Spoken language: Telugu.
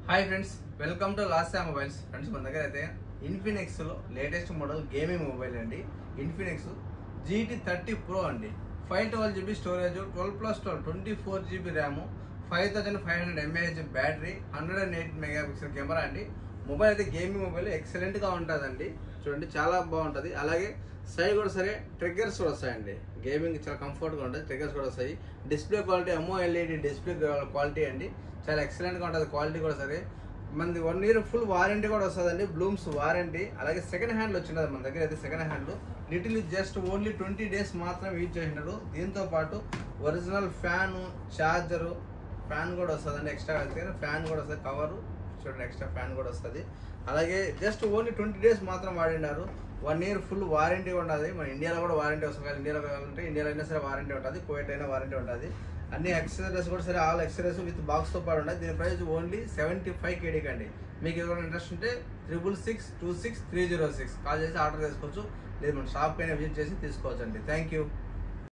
Hi friends, welcome to Lasya mobiles. Friends, మన దగ్గర అయితే ఇన్ఫినిక్స్లో లేటెస్ట్ మోడల్ గేమింగ్ మొబైల్ అండి. ఇన్ఫినిక్స్ GT30 Pro అండి. 512GB storage, 12+12 24GB RAM, 5500 mAh battery, 108 megapixel camera అండి. మొబైల్ అయితే గేమింగ్ మొబైల్ ఎక్సలెంట్గా ఉంటుందండి. చూడండి, చాలా బాగుంటుంది. అలాగే సైడ్ కూడా సరే ట్రిగ్గర్స్ కూడా వస్తాయండి. గేమింగ్ చాలా కంఫర్ట్గా ఉంటుంది. ట్రిగ్గర్స్ కూడా వస్తాయి. Display quality AMOLED display quality అండి. చాలా ఎక్సలెంట్గా ఉంటుంది. క్వాలిటీ కూడా సరే. మనది 1 year ఫుల్ వారంటీ కూడా వస్తుందండి. Bloom's warranty. అలాగే సెకండ్ హ్యాండ్లో వచ్చినది మన దగ్గర అయితే. సెకండ్ హ్యాండ్లో లిటిల్ జస్ట్ ఓన్లీ 20 days మాత్రం యూజ్ చేసినారు. దీంతో పాటు ఒరిజినల్ ఫ్యాను, ఛార్జరు, ఫ్యాన్ కూడా వస్తుందండి. ఎక్స్ట్రా ఫ్యాన్ కూడా వస్తుంది. కవరు చూడండి, ఎక్స్ట్రా ఫ్యాన్ కూడా వస్తుంది. అలాగే జస్ట్ ఓన్లీ 20 days మాత్రం వాడినారు. 1 year ఫుల్ వారంటీ ఉంటుంది. మన ఇండియాలో కూడా వారంటీ వస్తుంది. ఇండియాలో కావాలంటే ఇండియాలో అయినా సరే వారంటీ ఉంటుంది. కువైట్ అయినా వారంటీ ఉంటుంది. అన్ని యాక్సెసరీస్ కూడా సరే, ఆల్ యాక్సెసరీస్ విత్ బాక్స్తో పాటు ఉన్నాయి. దీని ప్రైస్ ఓన్లీ 75 KD కండి. మీకు ఎవరైనా ఇంట్రెస్ట్ ఉంటే 66626 306 కాల్ చేసి ఆర్డర్ చేసుకోవచ్చు. లేదు మన షాప్ పైన విజిట్ చేసి తీసుకోవచ్చు అండి. Thank you.